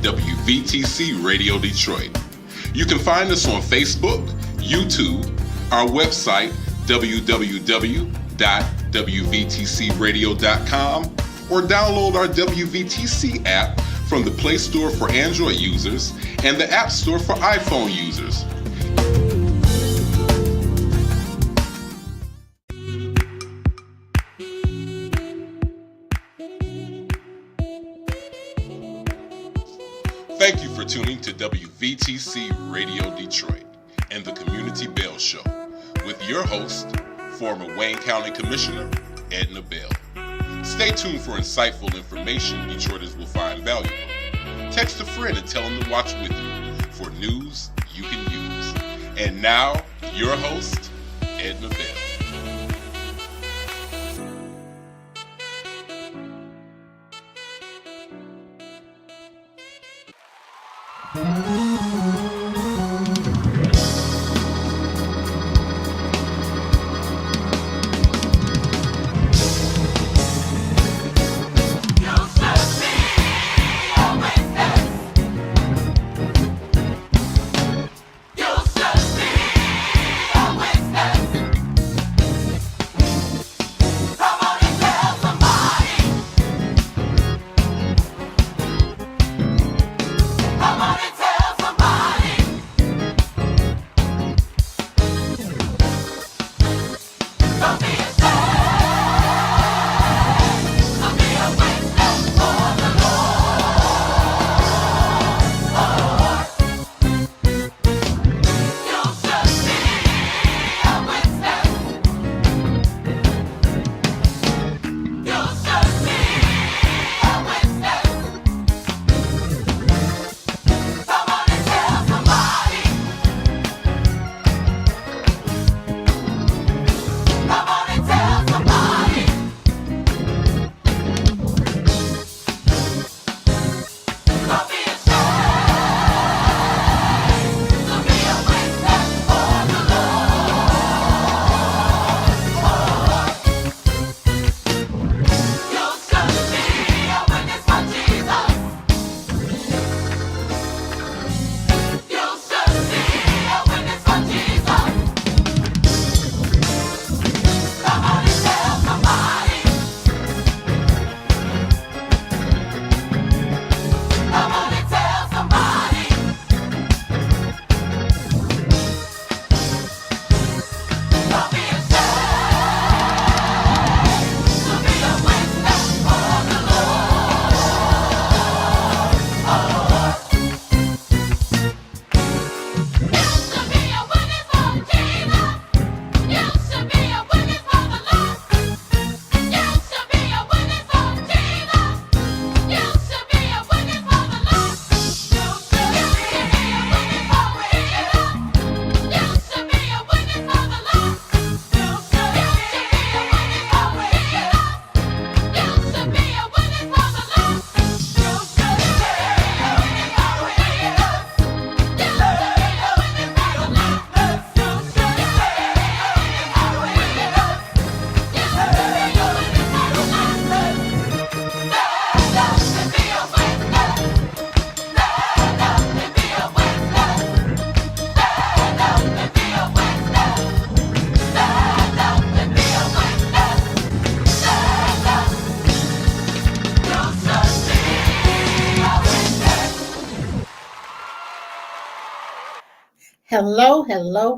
WVTC Radio Detroit. You can find us on Facebook, YouTube, our website, www.wvtcradio.com, or download our WVTC app from the Play Store for Android users and the App Store for iPhone users. Thank you for tuning to WVTC Radio Detroit and the Community Bell Show with your host, former Wayne County Commissioner Edna Bell. Stay tuned for insightful information Detroiters will find valuable. Text a friend and tell them to watch with you for news you can use. And now, your host, Edna Bell.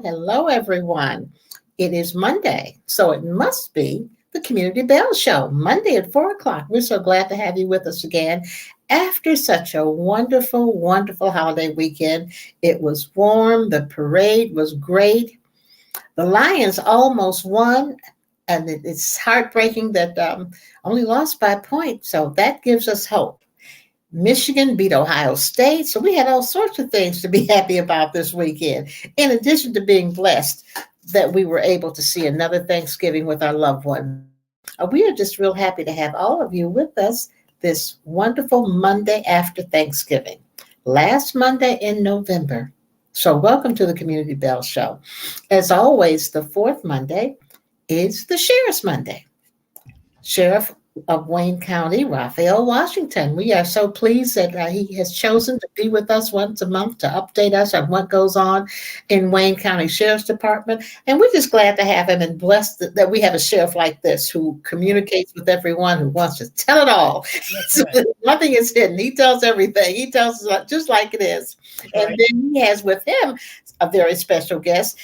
Hello, everyone. It is Monday, so it must be the Community Bell Show, Monday at 4 o'clock. We're so glad to have you with us again after such a wonderful, wonderful holiday weekend. It was warm. The parade was great. The Lions almost won, and it's heartbreaking that only lost by a point, so that gives us hope. Michigan beat Ohio State. So we had all sorts of things to be happy about this weekend, in addition to being blessed that we were able to see another Thanksgiving with our loved one. We are just real happy to have all of you with us this wonderful Monday after Thanksgiving, last Monday in November. So welcome to the Community Bell Show. As always, the fourth Monday is the Sheriff's Monday. Sheriff of Wayne County, Raphael Washington. We are so pleased that he has chosen to be with us once a month to update us on what goes on in Wayne County Sheriff's Department. And we're just glad to have him and blessed that we have a sheriff like this who communicates with everyone, who wants to tell it all. So nothing is hidden. He tells everything. He tells us just like it is. And then he has with him a very special guest.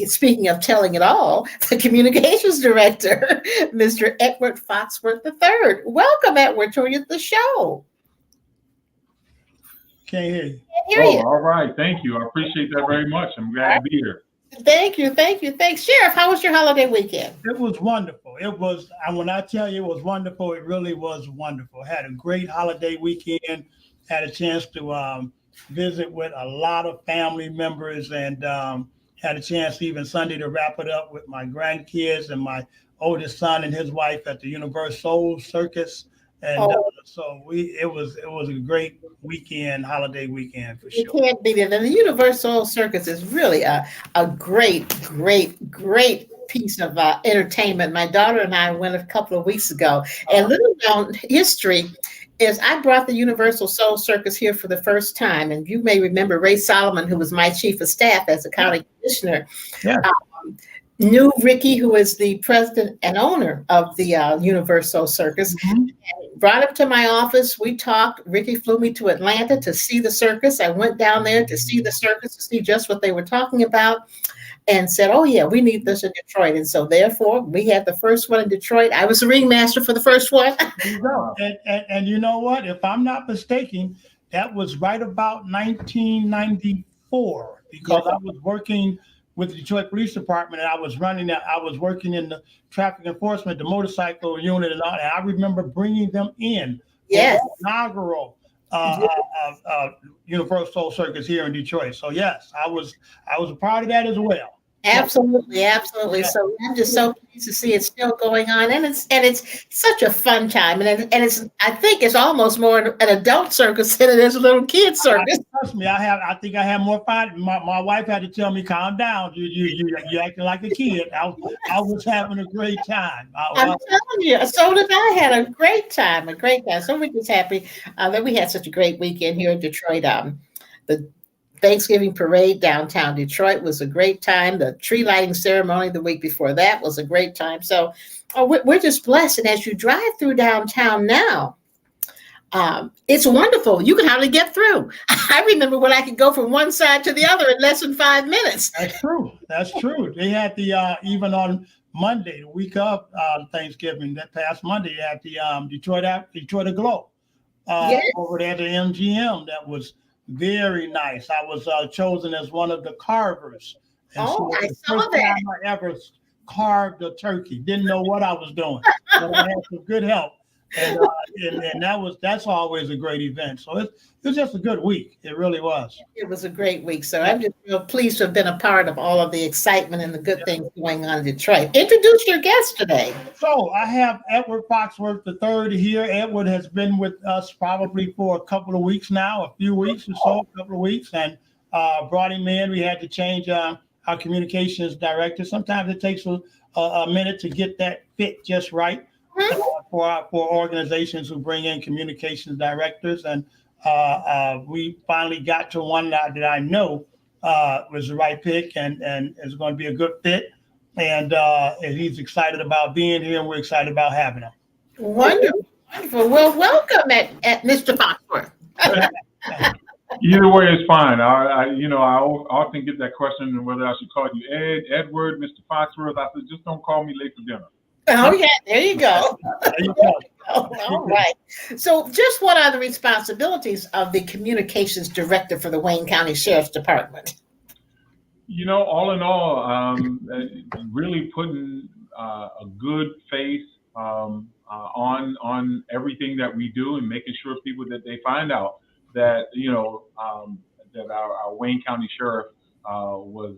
Speaking of telling it all, the communications director, Mr. Edward Foxworth III. Welcome, Edward, to the show. Can't hear you. Can't hear you. All right. Thank you. I appreciate that very much. I'm glad to be here. Thank you. Thanks. Sheriff, how was your holiday weekend? It was wonderful. It was, and when I tell you it was wonderful, it really was wonderful. Had a great holiday weekend. Had a chance to visit with a lot of family members, and had a chance even Sunday to wrap it up with my grandkids and my oldest son and his wife at the Universal Circus. And so it was a great weekend, holiday weekend for sure. You can't beat it. And the Universal Circus is really a great piece of entertainment. My daughter and I went a couple of weeks ago, and little known history is I brought the Universal Soul Circus here for the first time. And you may remember Ray Solomon, who was my chief of staff as a county commissioner, knew Ricky, who is the president and owner of the Universal Circus, brought him to my office. We talked. Ricky flew me to Atlanta to see the circus. I went down there to see the circus, to see just what they were talking about, and said, oh, yeah, we need this in Detroit. And so, therefore, we had the first one in Detroit. I was the ringmaster for the first one. And you know what? If I'm not mistaken, that was right about 1994, because I was working with the Detroit Police Department, and I was working in the traffic enforcement, the motorcycle unit, and all that. I remember bringing them in. Yes. For the inaugural Universal Circus here in Detroit. So yes, I was a part of that as well. Absolutely. So I'm just so pleased to see it still going on, and it's such a fun time, and it's I think it's almost more an adult circus than it is a little kid circus. Trust me, I think I have more fun. My wife had to tell me, calm down. You acting like a kid. I was having a great time. I'm telling you, so did I. Had a great time. So we're just happy that we had such a great weekend here in Detroit. The Thanksgiving parade downtown Detroit was a great time. The tree lighting ceremony the week before that was a great time. So we're just blessed. And as you drive through downtown now, it's wonderful. You can hardly get through. I remember when I could go from one side to the other in less than 5 minutes. That's true. They had the even on Monday, the week of Thanksgiving, that past Monday, they had the Detroit Glow over there at the MGM. That was very nice. I was chosen as one of the carvers. And so I saw first that. time I ever carved a turkey. Didn't know what I was doing, but I had some good help. And that's always a great event. So it was just a good week. It really was. It was a great week. So I'm just real pleased to have been a part of all of the excitement and the good things going on in Detroit. Introduce your guest today. So I have Edward Foxworth III here. Edward has been with us probably for a couple of weeks now, a few weeks or so, a couple of weeks, and brought him in. We had to change our communications director. Sometimes it takes a minute to get that fit just right. For organizations who bring in communications directors, and we finally got to one that I know was the right pick and is going to be a good fit, and he's excited about being here, and we're excited about having him. Wonderful. Well, welcome at Mr. Foxworth. Either way is fine. I often get that question whether I should call you Edward, Mr. Foxworth. I said, just don't call me late for dinner. Oh, yeah, there you go. All right. So just what are the responsibilities of the communications director for the Wayne County Sheriff's Department? All in all, really putting a good face on everything that we do, and making sure people that they find out that, that our Wayne County Sheriff was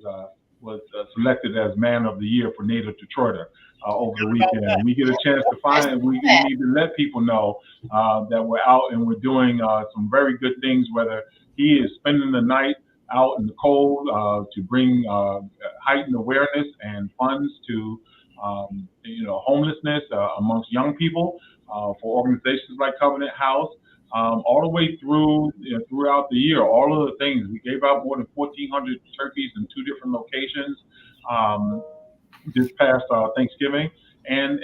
selected as Man of the Year for Native Detroiter over the weekend. And we get a chance to we need to let people know that we're out and we're doing some very good things, whether he is spending the night out in the cold to bring heightened awareness and funds to homelessness amongst young people for organizations like Covenant House, all the way through throughout the year. All of the things we gave out more than 1,400 turkeys in 2 different locations this past Thanksgiving, and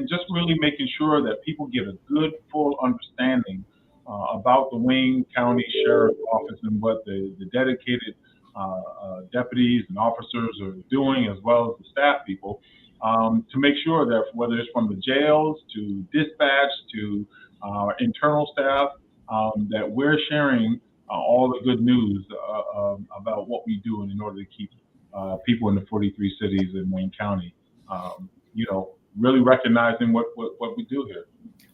just really making sure that people get a good, full understanding about the Wayne County Sheriff's Office and what the dedicated deputies and officers are doing, as well as the staff people, to make sure that whether it's from the jails to dispatch to internal staff, that we're sharing all the good news about what we do in order to keep people in the 43 cities in Wayne County, really recognizing what we do here.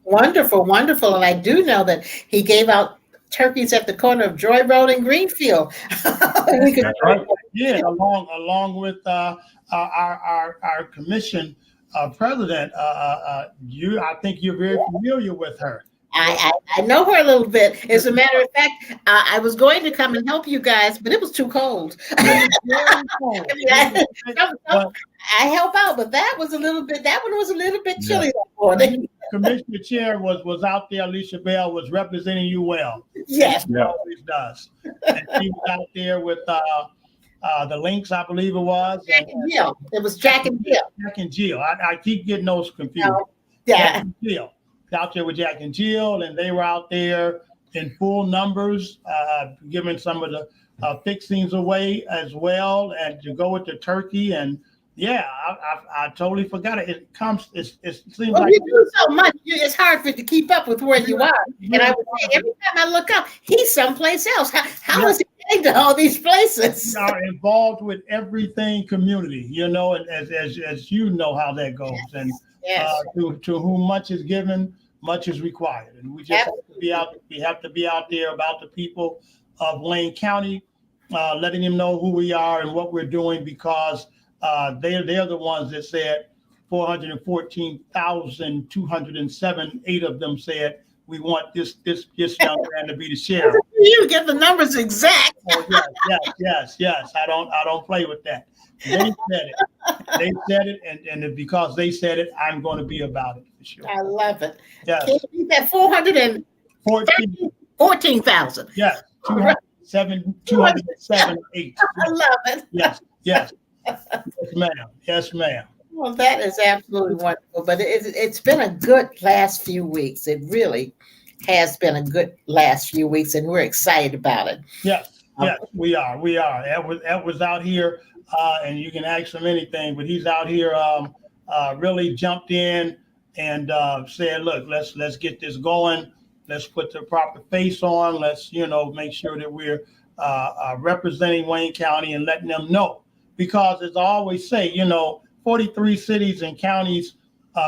Wonderful, wonderful. And I do know that he gave out turkeys at the corner of Joy Road and Greenfield. That's right. Yeah, along with our commission president. I think you're very familiar with her. I know her a little bit. As a matter of fact, I was going to come and help you guys, but it was too cold. I help out, but that one was a little bit chilly that morning. Commissioner Chair was out there. Alicia Bell was representing you well. Yes. She always does. And she was out there with the Lynx, I believe it was. Jack and Jill. It was Jack and Jill. Jack and Jill. I keep getting those confused. No. Yeah. Jack and Jill. Out there with Jack and Jill, and they were out there in full numbers, giving some of the fixings away as well, and to go with the turkey. And yeah, I totally forgot it. It seems like you do so much. It's hard for you to keep up with where you are. And I would say every time I look up, he's someplace else. How is he getting to all these places? We are involved with everything community, and as you know how that goes. Yes. And to whom much is given, much is required. And we just have to be out. We have to be out there about the people of Wayne County, letting them know who we are and what we're doing, because they're the ones that said 414,207. 8 of them said we want this young man to be the sheriff. You get the numbers exact. Oh, yes. I don't play with that. They said it, and because they said it, I'm going to be about it for sure. I love it. Yes. Can you beat that 414,000? Yes. 207, 8. I love it. Yes. Yes, ma'am. Well, that is absolutely wonderful. But it's been a good last few weeks. It really has been a good last few weeks, and we're excited about it. Yes, we are. Ed was out here, and you can ask him anything, but he's out here really jumped in and said, look, let's get this going. Let's put the proper face on. Let's, make sure that we're representing Wayne County and letting them know. Because as I always say, 43 cities and counties,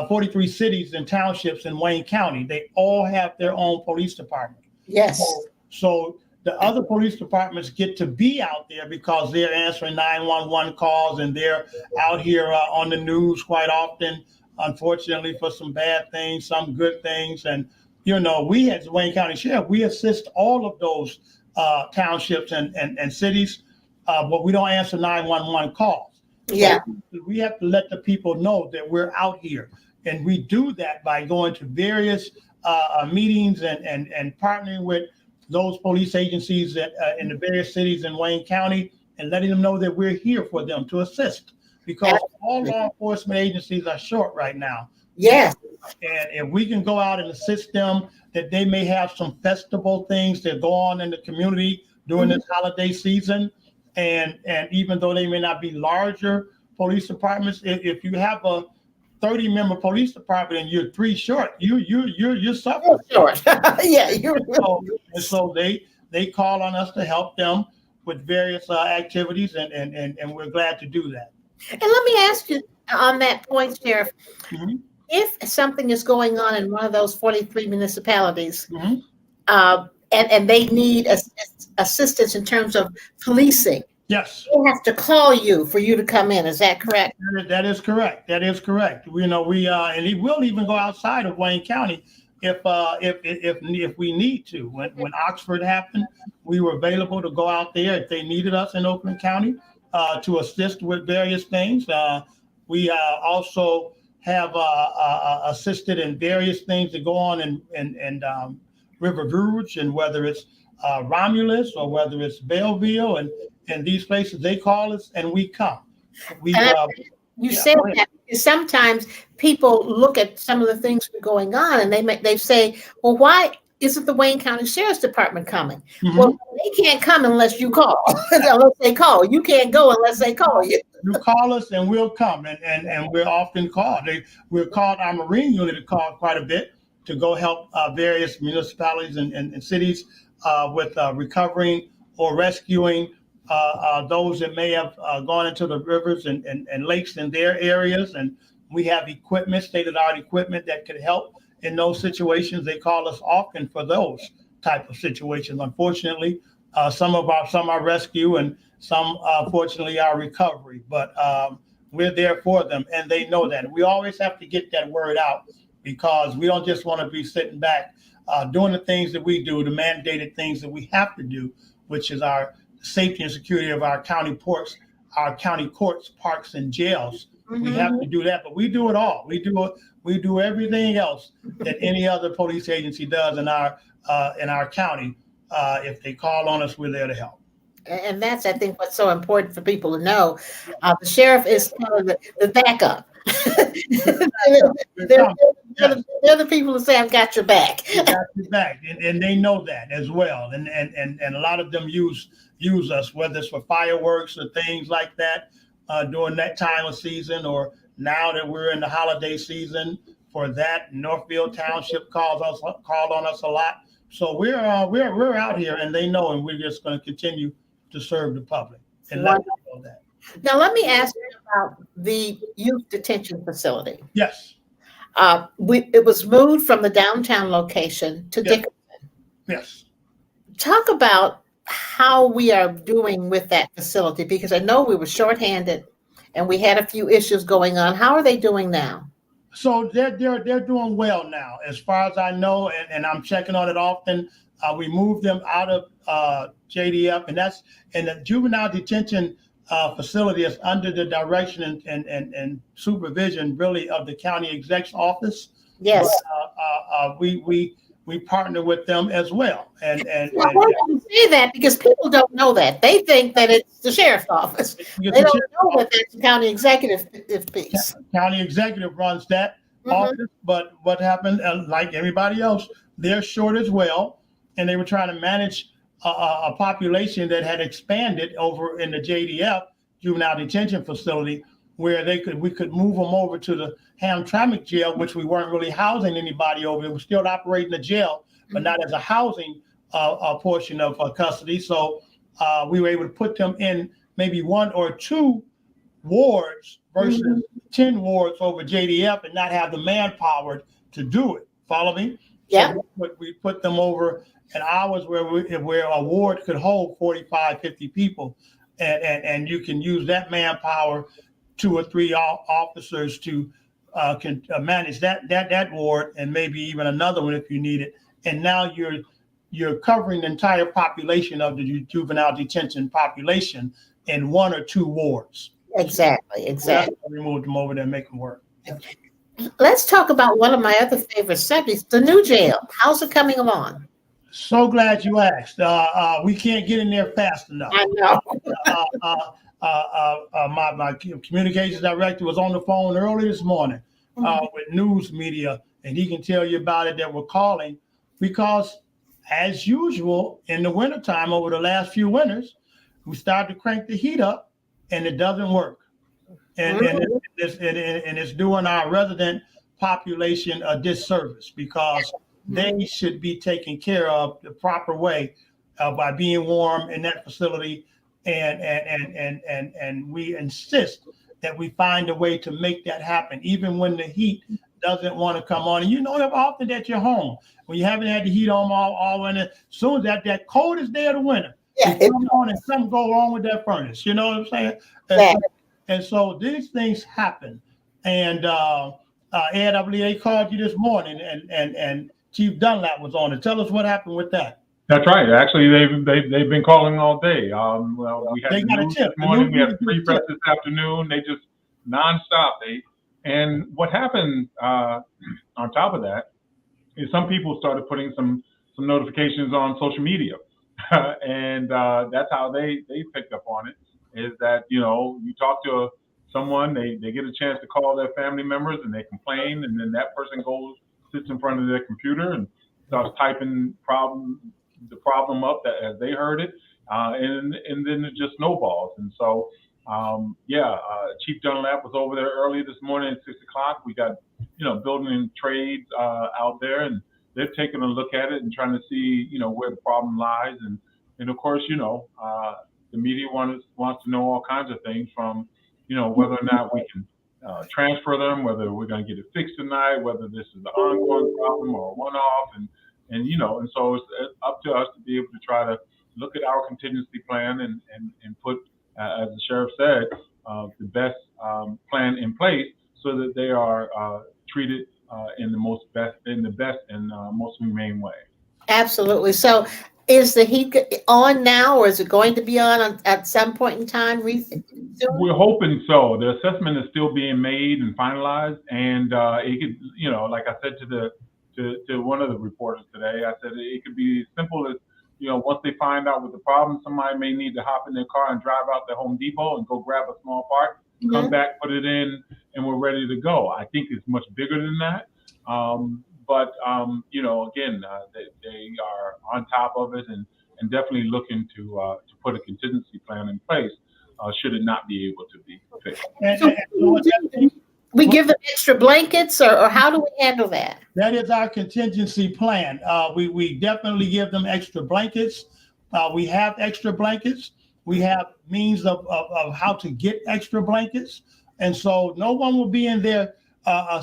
43 cities and townships in Wayne County, they all have their own police department. Yes. So the other police departments get to be out there because they're answering 911 calls, and they're out here on the news quite often, unfortunately, for some bad things, some good things. And, we as the Wayne County Sheriff, we assist all of those townships and cities, but we don't answer 911 calls. Yeah. So we have to let the people know that we're out here. And we do that by going to various meetings and partnering with those police agencies that in the various cities in Wayne County, and letting them know that we're here for them to assist, because all law enforcement agencies are short right now. Yes. And if we can go out and assist them, that they may have some festival things that go on in the community during this holiday season. And even though they may not be larger police departments, if you have a 30-member police department and you're 3 short, you're suffering. Short. Yeah. So they call on us to help them with various activities, and we're glad to do that. And let me ask you on that point, Sheriff, if something is going on in one of those 43 municipalities, and they need assistance in terms of policing, yes, they have to call you for you to come in. Is that correct? That is correct. We and he will even go outside of Wayne County if we need to. When Oxford happened, we were available to go out there if they needed us in Oakland County to assist with various things. We also have assisted in various things that go on in River Rouge, and whether it's Romulus or whether it's Belleville, and these places, they call us and we come. We you said that because sometimes people look at some of the things that are going on and they say, well, why isn't the Wayne County Sheriff's Department coming? Mm-hmm. Well, they can't come unless you call. Unless they call. You can't go unless they call you. You call us and we'll come, and we're often called. We're called, our Marine unit is called quite a bit to go help various municipalities and cities with recovering or rescuing those that may have gone into the rivers and lakes in their areas. And we have equipment, state-of-the-art equipment that could help in those situations. They call us often for those type of situations. Unfortunately, some are rescue and some, fortunately, are recovery. But we're there for them, and they know that. We always have to get that word out, because we don't just want to be sitting back doing the things that we do, the mandated things that we have to do, which is our safety and security of our county ports, our county courts, parks, and jails. Mm-hmm. We have to do that, but we do it all. We do everything else that any other police agency does in our county. If they call on us, we're there to help. And that's, I think, what's so important for people to know. The sheriff is kind of the backup. they're the people who say, I've got your back. Got your back. And they know that as well. And a lot of them use us, whether it's for fireworks or things like that during that time of season, or now that we're in the holiday season for that. Northfield Township called on us a lot. So we're out here, and they know, and we're just going to continue to serve the public and let them know that. Now, let me ask you about the youth detention facility. Yes. It was moved from the downtown location to Dickerson. Yes. Talk about how we are doing with that facility, because I know we were shorthanded and we had a few issues going on. How are they doing now? So they're doing well now, as far as I know, and I'm checking on it often. We moved them out of JDF, and that's in the juvenile detention facility is under the direction and supervision, really, of the county exec's office. Yes. We partner with them as well. And I want to say that because people don't know that. They think that it's the sheriff's office. They don't know that that's the county executive piece. County executive runs that office, but what happened, like everybody else, they're short as well, and they were trying to manage a population that had expanded over in the JDF, juvenile detention facility, where we could move them over to the Hamtramck jail, which we weren't really housing anybody over. It was still operating the jail, but not as a housing portion of custody. So we were able to put them in maybe 1 or 2 wards versus 10 wards over JDF, and not have the manpower to do it. Follow me? Yeah. So we put them over in hours where a ward could hold 45, 50 people, and you can use that manpower, 2 or 3 officers to can manage that ward, and maybe even another one if you need it. And now you're covering the entire population of the juvenile detention population in 1 or 2 wards. Exactly. We moved them over there and make them work. Let's talk about one of my other favorite subjects, the new jail. How's it coming along? So glad you asked. We can't get in there fast enough. I know. My communications director was on the phone early this morning with news media, and he can tell you about it, that we're calling because, as usual, in the wintertime, over the last few winters, we started to crank the heat up, and it doesn't work. And it's doing our resident population a disservice, because they should be taken care of the proper way by being warm in that facility. And we insist that we find a way to make that happen, even when the heat doesn't want to come on. And you know often that you're home, when you haven't had the heat on all winter, as soon as that coldest day of the winter, it comes on and something go wrong with that furnace. You know what I'm saying? And so these things happen. And Ed, I believe they called you this morning, and Chief Dunlap was on it. Tell us what happened with that. That's right. Actually, they've been calling all day. Well, we had news this morning. We had 3 press this afternoon. nonstop. And what happened on top of that is some people started putting some notifications on social media, and that's how they picked up on it. Is that you talk to someone, they get a chance to call their family members and they complain, and then that person goes sits in front of their computer and starts typing the problem up as they heard it, and then it just snowballs. And so Chief Dunlap was over there early this morning at 6 o'clock. We got building and trades out there, and they're taking a look at it and trying to see where the problem lies. And of course the media wants to know all kinds of things, from whether or not we can transfer them, whether we're going to get it fixed tonight, whether this is an ongoing problem or a one-off, and so it's up to us to be able to try to look at our contingency plan and put, as the sheriff said, the best plan in place so that they are treated in the best and most humane way. Absolutely. So is the heat on now, or is it going to be on at some point in time? We're hoping so. The assessment is still being made and finalized, and it could, like I said to one of the reporters today, I said it could be as simple as, once they find out what the problem, somebody may need to hop in their car and drive out to Home Depot and go grab a small part, come back, put it in, and we're ready to go. I think it's much bigger than that. But again, they are on top of it and definitely looking to put a contingency plan in place should it not be able to be fixed. We give them extra blankets, or how do we handle that? That is our contingency plan. We definitely give them extra blankets. We have extra blankets. We have means of how to get extra blankets. And so no one will be in there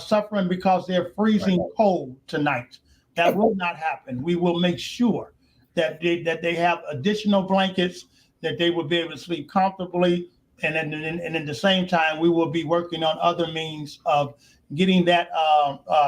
suffering because they're freezing cold tonight. That will not happen. We will make sure that they have additional blankets, that they will be able to sleep comfortably. And at the same time, we will be working on other means of getting that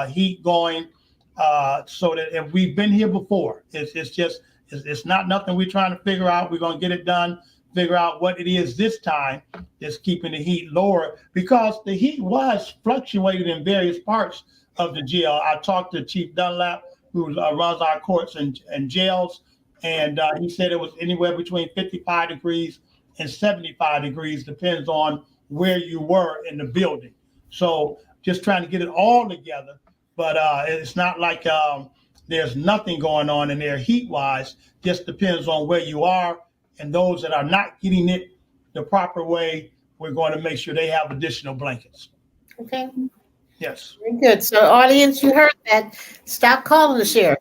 heat going, so that if we've been here before, it's not nothing we're trying to figure out. We're going to get it done, figure out what it is this time that's keeping the heat lower, because the heat was fluctuated in various parts of the jail. I talked to Chief Dunlap, who runs our courts and jails, and he said it was anywhere between 55 degrees and 75 degrees, depends on where you were in the building. So just trying to get it all together, but it's not like there's nothing going on in there heat-wise, just depends on where you are. And those that are not getting it the proper way, we're going to make sure they have additional blankets. Okay. Yes. Very good. So audience, you heard that. Stop calling the sheriff.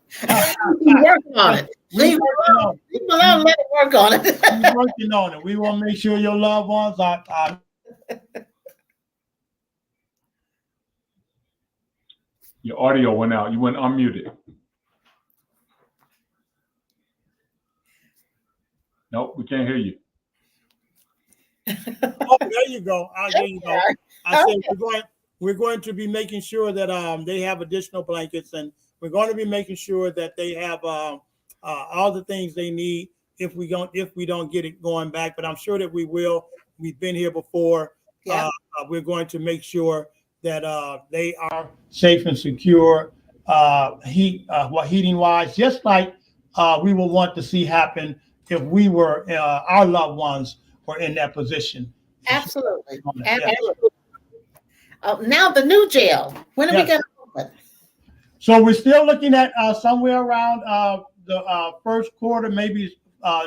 We're working on it. Leave him alone. Let him work on it. We're working on it. We want to make sure your loved ones are. Your audio went out. You went unmuted. Nope, we can't hear you. Oh, there you go. There you go. I said we're going to be making sure that they have additional blankets, and we're going to be making sure that they have all the things they need if we don't get it going back. But I'm sure that we will. We've been here before. Yeah. We're going to make sure that they are safe and secure, heating wise, just like we will want to see happen if we were our loved ones were in that position. Absolutely. Absolutely. Now the new jail. When are we going to open? So we're still looking at somewhere around the first quarter, maybe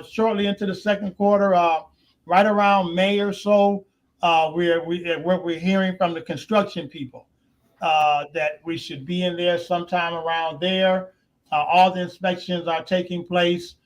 shortly into the second quarter, right around May or so. We're hearing from the construction people that we should be in there sometime around there. All the inspections are taking place,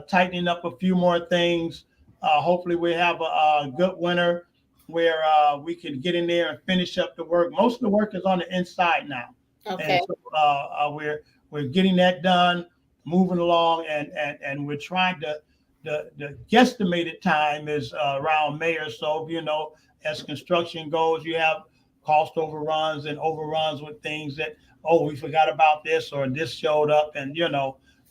tightening up a few more things. Hopefully we have a good winter where we can get in there and finish up the work. Most of the work is on the inside now. Okay. And so we're getting that done, moving along, and we're trying to, the guesstimated time is around May or so. As construction goes, you have cost overruns and overruns with things that, we forgot about this or this showed up. And,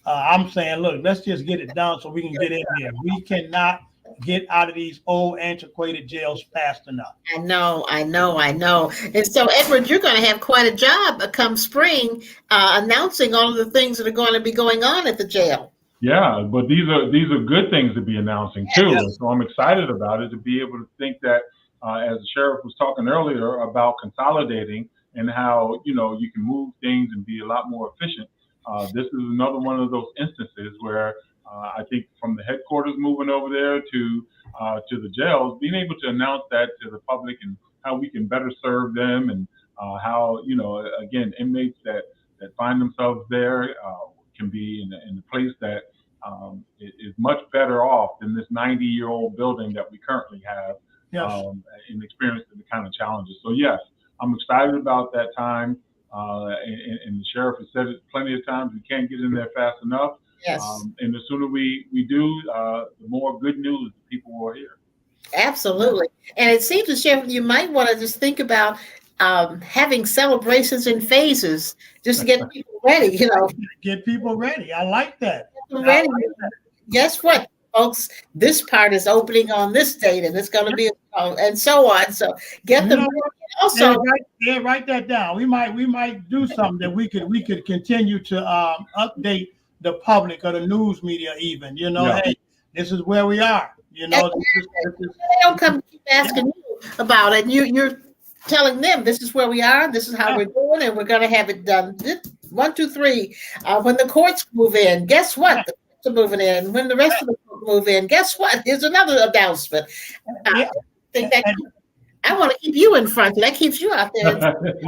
I'm saying, look, let's just get it done so we can get in there. We cannot get out of these old antiquated jails fast enough. I know. And so, Edward, you're going to have quite a job come spring, announcing all of the things that are going to be going on at the jail. Yeah, but these are good things to be announcing too. Yes. And so I'm excited about it, to be able to think that, as the sheriff was talking earlier about consolidating and how, you can move things and be a lot more efficient. This is another one of those instances where I think from the headquarters moving over there to the jails, being able to announce that to the public and how we can better serve them, and how, again, inmates that find themselves there can be in a place that is much better off than this 90-year-old building that we currently have, Yes. and experiencing the kind of challenges. So yes, I'm excited about that time. And the sheriff has said it plenty of times, we can't get in there fast enough. Yes. And the sooner we do, the more good news people will hear. Absolutely. And it seems as if you might want to just think about having celebrations in phases just to get people ready, Get people ready. I like that. Get them ready. Guess what, folks? This part is opening on this date, and it's going to be, and so on. So get them ready. Also, write that down. We might do something that we could continue to update the public or the news media even. Hey, this is where we are. This is, they don't come keep asking you about it. You're telling them this is where we are, this is how we're doing, and we're going to have it done. 1, 2, 3. When the courts move in, guess what? The courts are moving in. When the rest of the courts move in, guess what? Here's another announcement. I think that I want to keep you in front. That keeps you out there.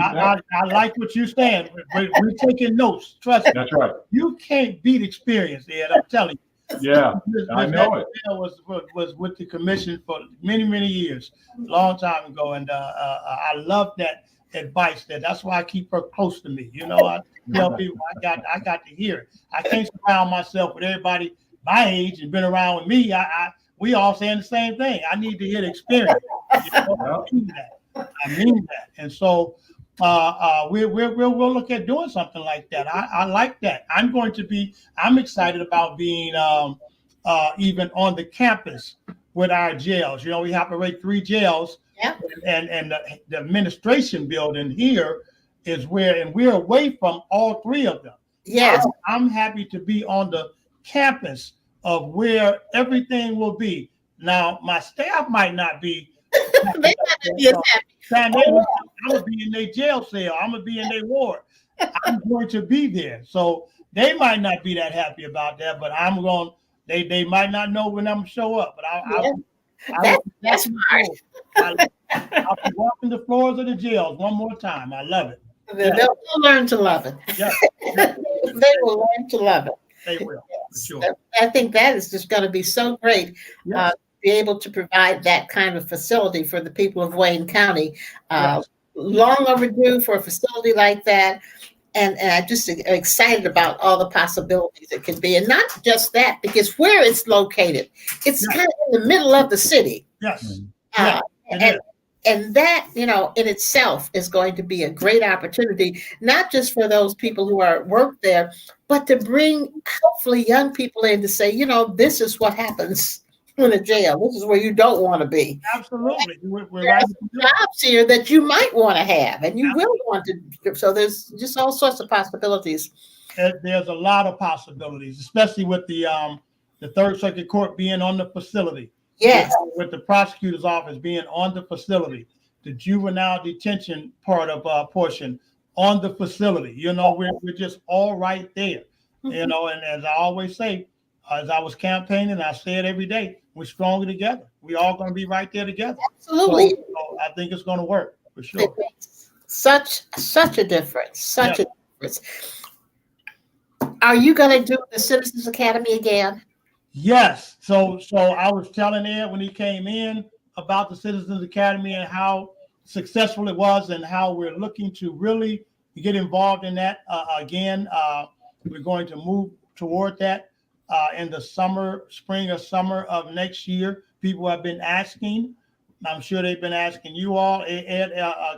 I like what you're saying. We're taking notes. Trust me. That's right. You can't beat experience, Ed. I'm telling you. Yeah, I know it. Was with the commission for many, many years, long time ago, and I love that advice. That's why I keep her close to me. I tell people I got to hear it. I can't surround myself with everybody my age and been around with me. We all saying the same thing. I need to hear the experience. I mean that, and so we'll look at doing something like that. I like that. I'm excited about being even on the campus with our jails. We operate 3 jails, and the administration building here is and we're away from all 3 of them. Yes, I'm happy to be on the campus of where everything will be. Now, my staff might not be. I'm gonna be in their jail cell. I'm gonna be in their ward. I'm going to be there, so they might not be that happy about that. But I'm going. They might not know when I'm gonna show up. But that's smart. I'll be walking the floors of the jails one more time. I love it. They'll learn to love it. Yeah. They will learn to love it. They will. For sure. I think that is just going to be so great. Yes. Be able to provide that kind of facility for the people of Wayne County. Long overdue for a facility like that. And I'm just excited about all the possibilities it can be. And not just that, because where it's located, it's kind of in the middle of the city. Yes. And that, in itself is going to be a great opportunity, not just for those people who work there, but to bring hopefully young people in to say, this is what happens in a jail. This is where you don't want to be. Absolutely. There's jobs here that you might want to have and you will want to. So there's just all sorts of possibilities. There's a lot of possibilities, especially with the Third Circuit Court being on the facility. Yes. With the prosecutor's office being on the facility, the juvenile detention portion on the facility. We're just all right there. And as I always say, as I was campaigning, I say it every day, we're stronger together. We're all going to be right there together. Absolutely. So I think it's going to work for sure. It makes such a difference. Such a difference. Are you going to do the Citizens Academy again? Yes. So I was telling Ed when he came in about the Citizens Academy and how successful it was and how we're looking to really get involved in that again. We're going to move toward that in the spring or summer of next year. People have been asking. I'm sure they've been asking you all.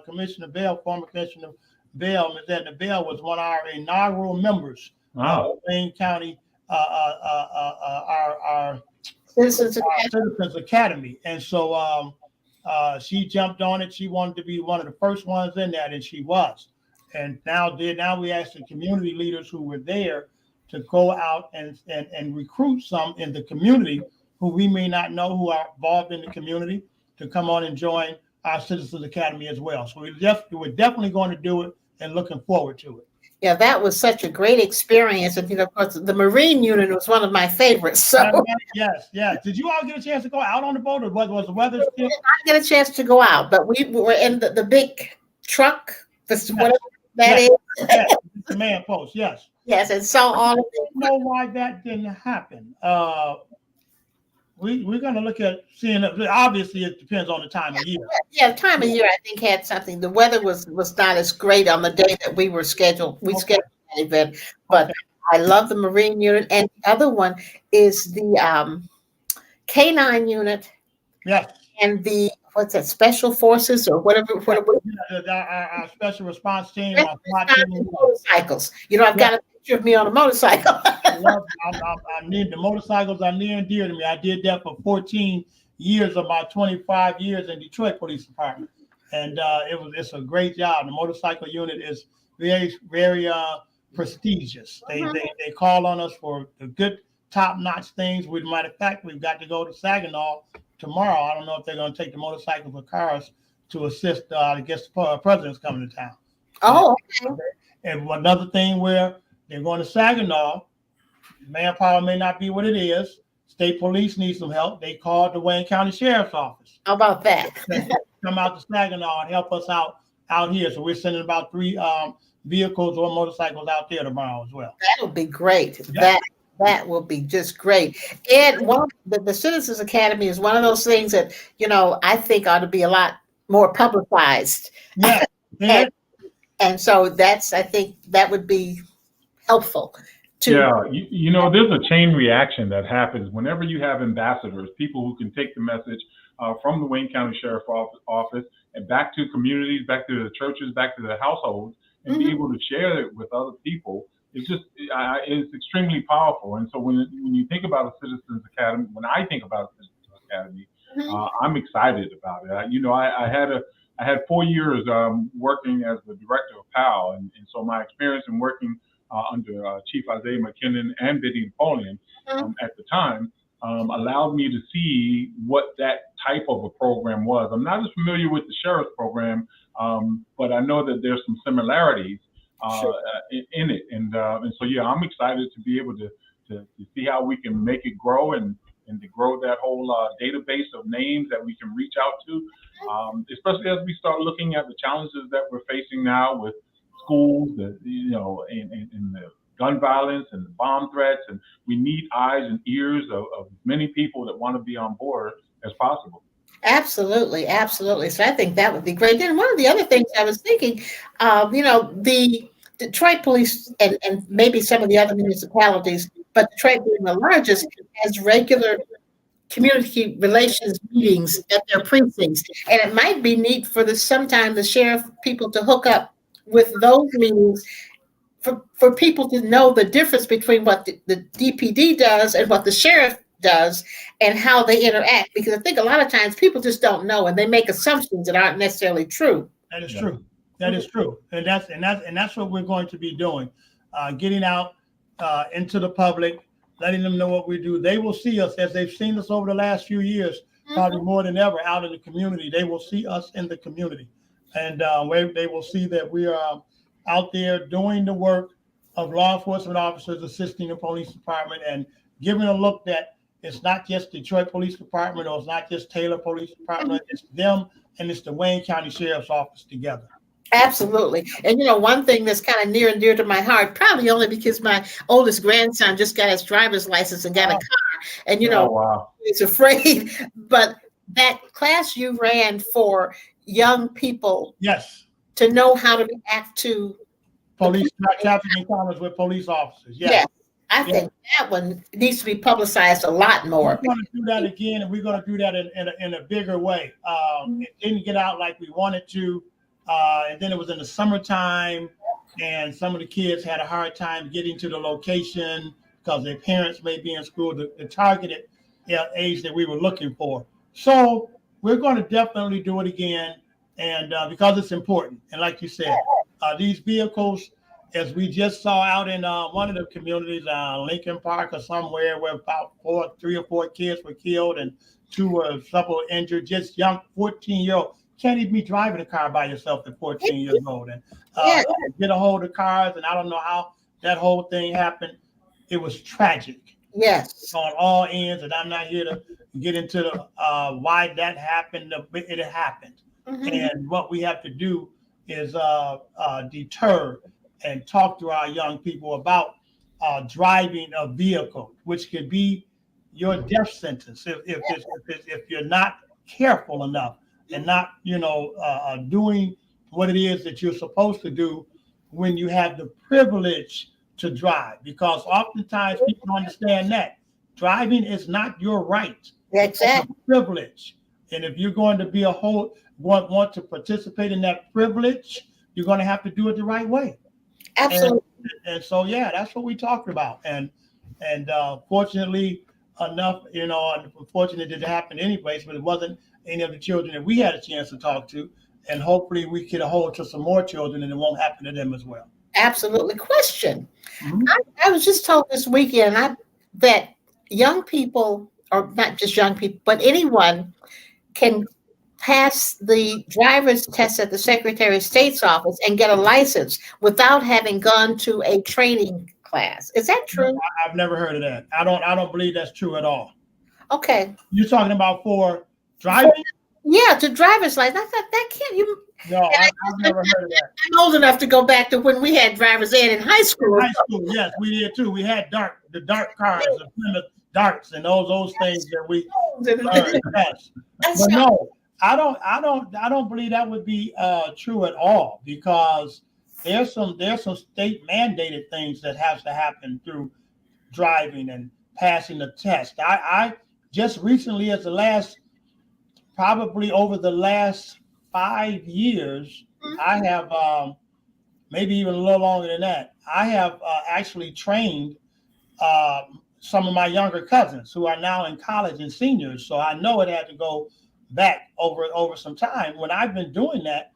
Commissioner Bell, former Commissioner Bell, Ms. Edna Bell, was one of our inaugural members of Wayne County, our Citizens Academy. Citizens Academy. And so she jumped on it. She wanted to be one of the first ones in that, and she was. And now we asked the community leaders who were there to go out and recruit some in the community who we may not know who are involved in the community to come on and join our Citizens Academy as well. So we're definitely going to do it and looking forward to it. Yeah, that was such a great experience. And, of course, the Marine unit was one of my favorites. So yes. Did you all get a chance to go out on the boat, or was the weather still? We did not get a chance to go out, but we were in the big truck, whatever that is. Yes, the command post, yes. Yes, and saw all of it. I don't know why that didn't happen. We're going to look at seeing it. Obviously, it depends on the time of year. Yeah, time of year I think had something. The weather was not as great on the day that we were scheduled. We scheduled that event, but I love the Marine unit, and the other one is the K9 unit. Yes. And the what's that? Special Forces or whatever. Our special response team. Motorcycles. I've got a picture of me on a motorcycle. I need the motorcycles are near and dear to me. I did that for 14 years of my 25 years in Detroit Police Department, and it's a great job. The motorcycle unit is very, very prestigious. They call on us for the good top-notch things. As a matter of fact, we've got to go to Saginaw tomorrow. I don't know if they're going to take the motorcycles or cars to assist. I guess the president's coming to town. Oh, okay. And another thing where they're going to Saginaw, manpower may not be what it is. State police need some help. They called the Wayne County Sheriff's Office. How about that? Come out to Saginaw and help us out here. So we're sending about 3 vehicles or motorcycles out there tomorrow as well. That'll be great. Yeah. That will be just great. And the Citizens Academy is one of those things that, I think ought to be a lot more publicized. Yeah. And so I think that would be helpful. There's a chain reaction that happens whenever you have ambassadors, people who can take the message from the Wayne County Sheriff's Office and back to communities, back to the churches, back to the households, and be able to share it with other people. It's just, it's extremely powerful. And so when you think about a Citizens Academy, when I think about a Citizens Academy, I'm excited about it. I had 4 years working as the director of PAL. And so my experience in working under Chief Isaiah McKinnon and Biddy Napoleon at the time allowed me to see what that type of a program was. I'm not as familiar with the sheriff's program, but I know that there's some similarities in it. And so, I'm excited to be able to see how we can make it grow and to grow that whole database of names that we can reach out to, especially as we start looking at the challenges that we're facing now with schools, and the gun violence and the bomb threats. And we need eyes and ears of many people that want to be on board as possible. Absolutely. So I think that would be great. Then one of the other things I was thinking, the Detroit Police and maybe some of the other municipalities, but Detroit being the largest, has regular community relations meetings at their precincts. And it might be neat for sometime the sheriff people to hook up with those meetings for people to know the difference between what the DPD does and what the sheriff does and how they interact. Because I think a lot of times people just don't know and they make assumptions that aren't necessarily true. That is true. That is true. And that's what we're going to be doing. Getting out into the public, letting them know what we do. They will see us as they've seen us over the last few years, probably more than ever out in the community. They will see us in the community. And they will see that we are out there doing the work of law enforcement officers assisting the police department and giving a look that it's not just Detroit Police Department or it's not just Taylor Police Department. It's them and it's the Wayne County Sheriff's Office together. Absolutely. And, one thing that's kind of near and dear to my heart, probably only because my oldest grandson just got his driver's license and got a car. And, he's afraid. But that class you ran for young people. Yes. To know how to react to police traffic encounters with police officers. Yes. I think that one needs to be publicized a lot more. We're going to do that again, and we're going to do that in a bigger way. It didn't get out like we wanted to. And then it was in the summertime, and some of the kids had a hard time getting to the location because their parents may be in school. The targeted age that we were looking for. So we're going to definitely do it again, and because it's important. And like you said, these vehicles, as we just saw out in one of the communities, Lincoln Park or somewhere, where about 3 or 4 kids were killed and 2 or several injured, just young 14-year-old. Can't even be driving a car by yourself at 14 years old. And get a hold of cars, and I don't know how that whole thing happened. It was tragic. Yes. On all ends, and I'm not here to get into the why that happened. It happened. Mm-hmm. And what we have to do is deter and talk to our young people about driving a vehicle, which could be your death sentence if you're not careful enough and not doing what it is that you're supposed to do when you have the privilege to drive. Because oftentimes people don't understand that driving is not your right. Exactly. It's a privilege. And if you're going to be want to participate in that privilege, you're going to have to do it the right way. Absolutely. And so, yeah, that's what we talked about. And fortunately enough, unfortunately it didn't happen anyways, but it wasn't any of the children that we had a chance to talk to. And hopefully we get a hold to some more children and it won't happen to them as well. Absolutely. Question. Mm-hmm. I was just told this weekend that young people, or not just young people, but anyone can pass the driver's test at the Secretary of State's office and get a license without having gone to a training class. Is that true? I've never heard of that. I don't believe that's true at all. Okay. You're talking about for driving? Yeah, to driver's license. I thought that can't you. No, I've never heard of that. I'm old enough to go back to when we had driver's ed in high school. In high school, yes, we did too. We had the dark cars, the Plymouth darts, and those things that we learned. Yes. But no, I don't believe that would be true at all, because there's some state mandated things that has to happen through driving and passing the test. I just recently, probably over the last 5 years, I have maybe even a little longer than that. I have actually trained some of my younger cousins who are now in college and seniors. So I know it had to go back over some time when I've been doing that,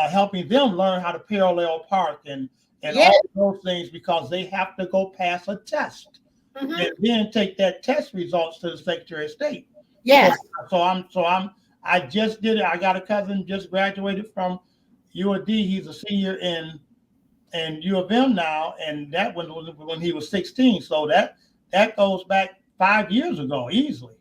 helping them learn how to parallel park and all those things, because they have to go pass a test and then take that test results to the Secretary of State. Yes. I just did it. I got a cousin just graduated from UOD. He's a senior in U of M now, and that one was when he was 16. So that goes back 5 years ago easily,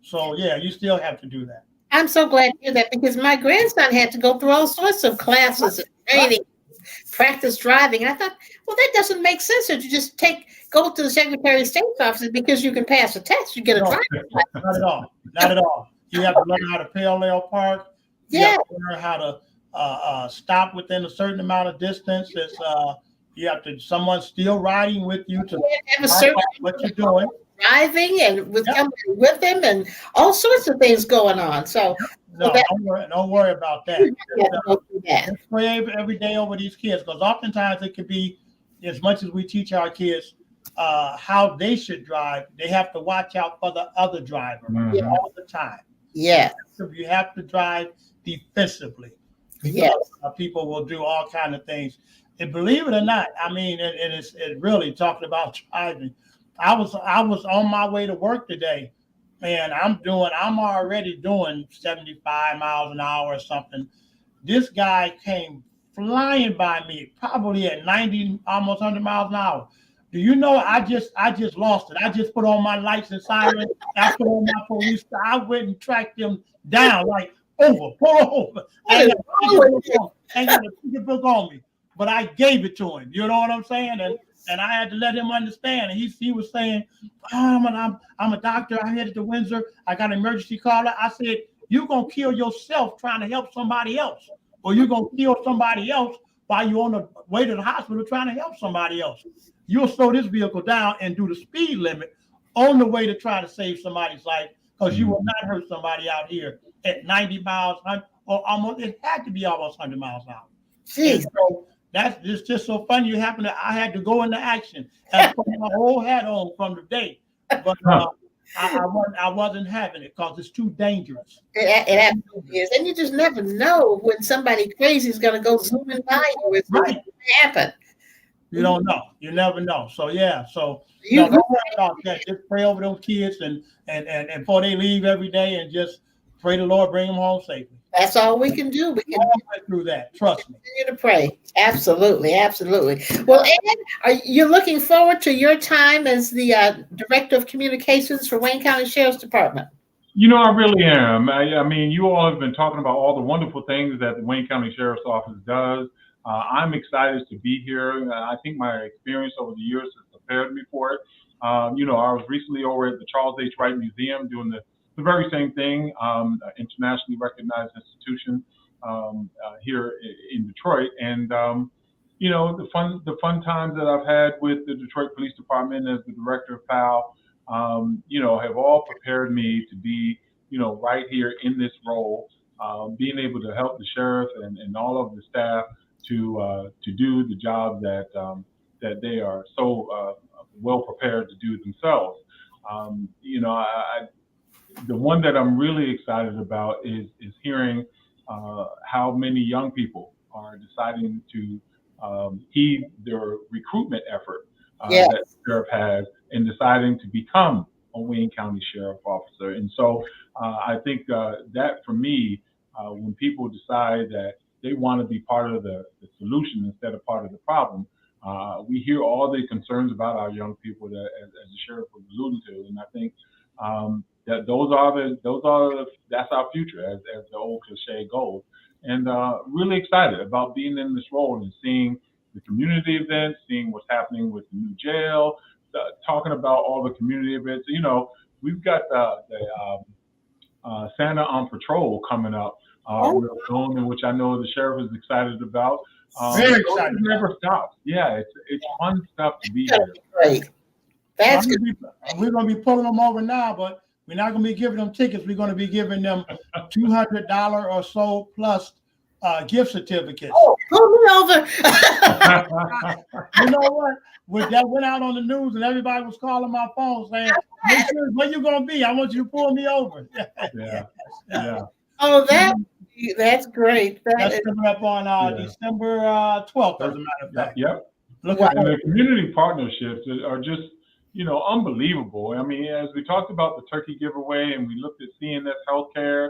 So yeah, you still have to do that. I'm so glad to hear that, because my grandson had to go through all sorts of classes and training, practice driving. And I thought, well, that doesn't make sense. So you just go to the Secretary of State's office, because you can pass a test, you get a driver's license. Not at all. Not at all. You have to learn how to parallel park. You have to learn how to stop within a certain amount of distance. You have to someone still riding with you to have a certain what you're doing. Driving and with somebody with them and all sorts of things going on. So don't worry about that. Just pray every day over these kids, because oftentimes it could be, as much as we teach our kids how they should drive, they have to watch out for the other driver all the time. Yeah. So you have to drive defensively. Yes. People will do all kinds of things. And believe it or not, I mean, it really talking about driving. I was on my way to work today, and I'm already doing 75 miles an hour or something. This guy came flying by me, probably at 90, almost 100 miles an hour. Do you know, I just lost it. I just put on my lights and sirens. I put on my police. I went and tracked him down, like, pull over. I ain't got a ticket book on me, but I gave it to him. You know what I'm saying? And I had to let him understand. And he was saying, I'm a doctor. I'm headed to Windsor. I got an emergency call. I said, you're going to kill yourself trying to help somebody else, or you're going to kill somebody else while you're on the way to the hospital trying to help somebody else. You'll slow this vehicle down and do the speed limit on the way to try to save somebody's life, because you will not hurt somebody out here at 90 miles, or almost, it had to be almost 100 miles an hour. Jeez. So that's just so funny. I had to go into action and put my whole hat on from the day. But I wasn't having it because it's too dangerous. It absolutely is. And you just never know when somebody crazy is going to go zooming by you. It's Right. going to happen. You don't know. You never know. So yeah. So You- no, don't worry about that. Just pray over those kids and before they leave every day, and just pray the Lord bring them home safely. That's all we can do. We We can all went through that. Trust me. continue to pray. Absolutely, absolutely. Well, Ed, are you looking forward to your time as the Director of Communications for Wayne County Sheriff's Department? I really am. I mean, you all have been talking about all the wonderful things that the Wayne County Sheriff's Office does. I'm excited to be here. I think my experience over the years has prepared me for it. I was recently over at the Charles H. Wright Museum doing the very same thing, internationally recognized institution here in Detroit. And, the fun times that I've had with the Detroit Police Department as the director of PAL, have all prepared me to be, right here in this role, being able to help the sheriff and all of the staff to do the job that they are so well prepared to do themselves. The one that I'm really excited about is hearing how many young people are deciding to heed their recruitment effort Yes. that the sheriff has in deciding to become a Wayne County Sheriff Officer. And so I think that for me, when people decide that they want to be part of the solution instead of part of the problem, we hear all the concerns about our young people that, as the sheriff was alluding to, and I think that that's our future, as the old cliche goes. And really excited about being in this role and seeing the community events, seeing what's happening with the new jail, talking about all the community events. We've got the Santa on Patrol coming up real soon, and which I know the sheriff is excited about. Very excited. It never stops. Yeah, it's fun stuff to be That's here. great. That's good. We're going to be pulling them over now, but we're not going to be giving them tickets. We're going to be giving them $200 or so plus gift certificates. Oh, pull me over. You know what? When that went out on the news and everybody was calling my phone saying, "Hey, sir, where you going to be? I want you to pull me over." Yeah. Oh, that's great. That's coming up on December 12th, as a matter of fact. Yep. Look Wow. at And the community partnerships are just, unbelievable. I mean, as we talked about the turkey giveaway and we looked at CNS Healthcare,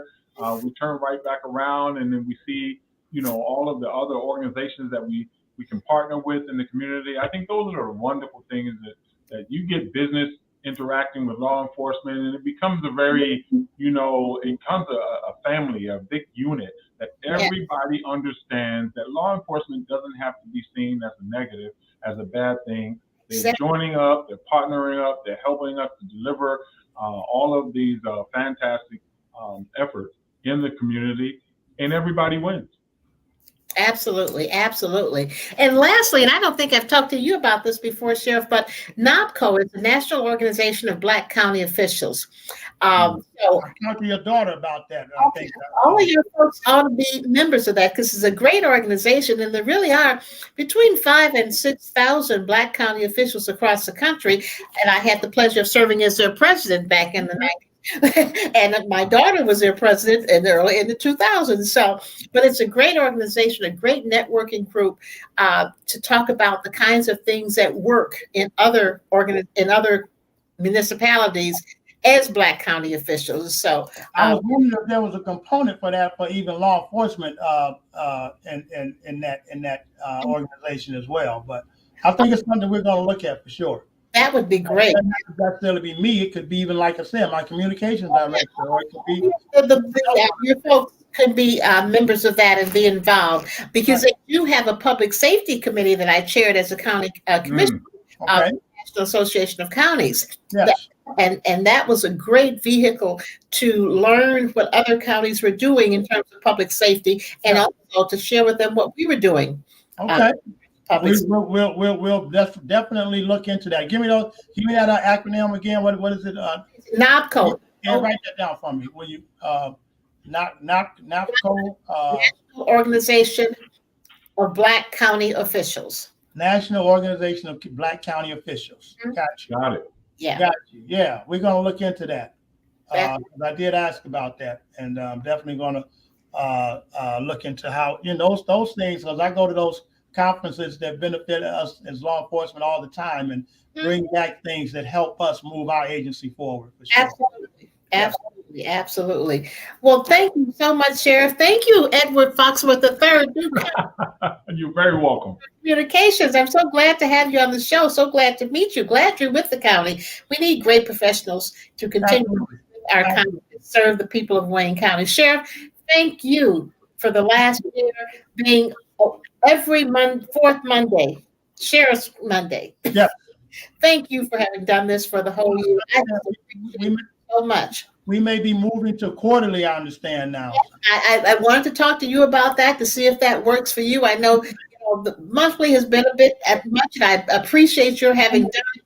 we turn right back around and then we see, all of the other organizations that we can partner with in the community. I think those are wonderful things that you get business interacting with law enforcement, and it becomes a very, it becomes a family, a big unit that everybody understands that law enforcement doesn't have to be seen as a negative, as a bad thing. They're joining up, they're partnering up, they're helping us to deliver all of these fantastic efforts in the community, and everybody wins. Absolutely, absolutely. And lastly, and I don't think I've talked to you about this before, Sheriff, but NOBCO is the National Organization of Black County Officials. So I talked to your daughter about that. I think all of your folks ought to be members of that because it's a great organization, and there really are between 5,000 and 6,000 Black county officials across the country. And I had the pleasure of serving as their president back in the 90s. And my daughter was their president in the 2000s. So, but it's a great organization, a great networking group to talk about the kinds of things that work in other municipalities as Black county officials. So I was wondering if there was a component for that for even law enforcement in that organization as well. But I think it's something we're going to look at for sure. that would be great. It doesn't necessarily be me. It could be even, like I said, my communications director, or it could be Your folks could be members of that and be involved because they do have a public safety committee that I chaired as a county commissioner of the National Association of Counties. Yes. And that was a great vehicle to learn what other counties were doing in terms of public safety and also to share with them what we were doing. Okay. We'll definitely look into that. Give me that acronym again. What is it? NOBCO. Yeah, write that down for me. Will you? NOBCO. National Organization of Black County Officials. National Organization of Black County Officials. Gotcha. Got it. Yeah. Got you. Yeah, we're going to look into that. That- 'Cause I did ask about that, and I'm definitely going to look into how, those things, because I go to those conferences that benefit us as law enforcement all the time and bring back things that help us move our agency forward. For sure. Absolutely. Absolutely. Absolutely. Well, thank you so much, Sheriff. Thank you, Edward Foxworth III, Duke You're very welcome. Communications. I'm so glad to have you on the show. So glad to meet you. Glad you're with the county. We need great professionals to continue Absolutely. our county to serve the people of Wayne County. Sheriff, thank you for the last year being every fourth Monday, Sheriff's Monday. Yeah. Thank you for having done this for the whole year. I appreciate it so much. We may be moving to quarterly, I understand now. I wanted to talk to you about that to see if that works for you. I know, the monthly has been a bit much, and I appreciate your having done it.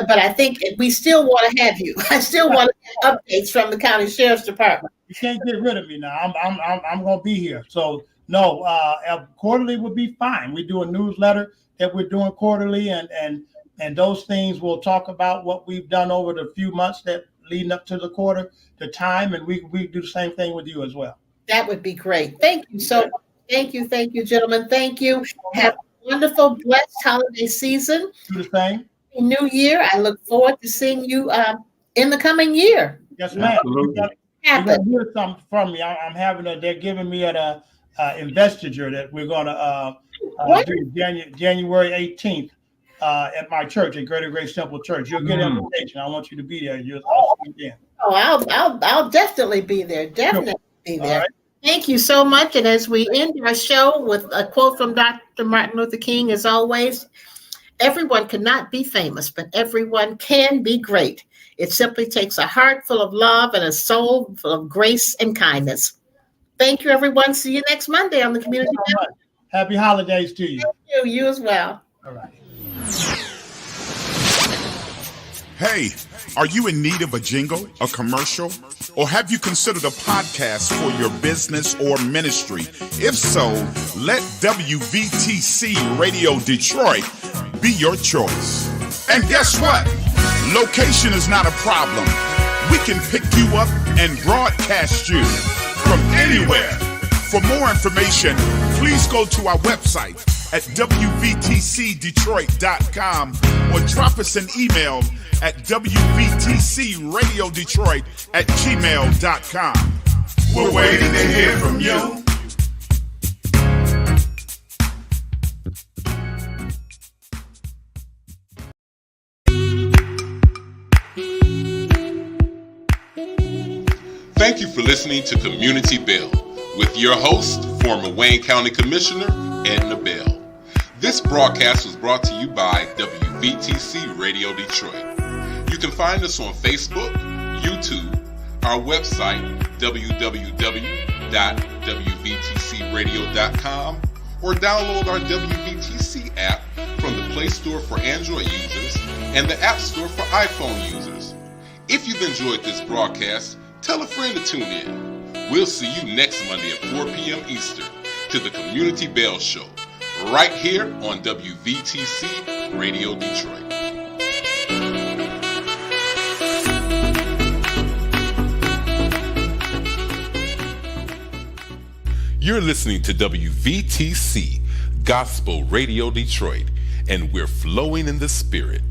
But I think we still want to have you. I still want to have updates from the county sheriff's department. You can't get rid of me now. I'm going to be here. So no, quarterly would be fine. We do a newsletter that we're doing quarterly, and those things we'll talk about what we've done over the few months that leading up to the quarter, the time, and we do the same thing with you as well. That would be great. Thank you so much. Thank you, gentlemen. Thank you. Have a wonderful, blessed holiday season. Do the same. New year. I look forward to seeing you in the coming year. Yes, ma'am. Absolutely. You're going to hear something from me. I'm they're giving me an investiture that we're going to do January 18th at my church, at Greater Grace Temple Church. You'll get an invitation. I want you to be there. I'll definitely be there. Definitely be there. Right. Thank you so much. And as we end our show with a quote from Dr. Martin Luther King, as always, everyone cannot be famous, but everyone can be great. It simply takes a heart full of love and a soul full of grace and kindness. Thank you, everyone. See you next Monday on the Community. Happy holidays to you. Thank you. You as well. All right. Hey, are you in need of a jingle, a commercial, or have you considered a podcast for your business or ministry? If so, let WVTC Radio Detroit be your choice. And guess what? Location is not a problem. We can pick you up and broadcast you from anywhere. For more information, please go to our website at WVTCDetroit.com or drop us an email at WVTCRadioDetroit@gmail.com. We're waiting to hear from you. Thank you for listening to Community Bell with your host, former Wayne County Commissioner Edna Bell. This broadcast was brought to you by WVTC Radio Detroit. You can find us on Facebook, YouTube, our website, www.wvtcradio.com, or download our WVTC app from the Play Store for Android users and the App Store for iPhone users. If you've enjoyed this broadcast, tell a friend to tune in. We'll see you next Monday at 4 p.m. Eastern to the Community Bell Show, right here on WVTC Radio Detroit. You're listening to WVTC Gospel Radio Detroit, and we're flowing in the Spirit.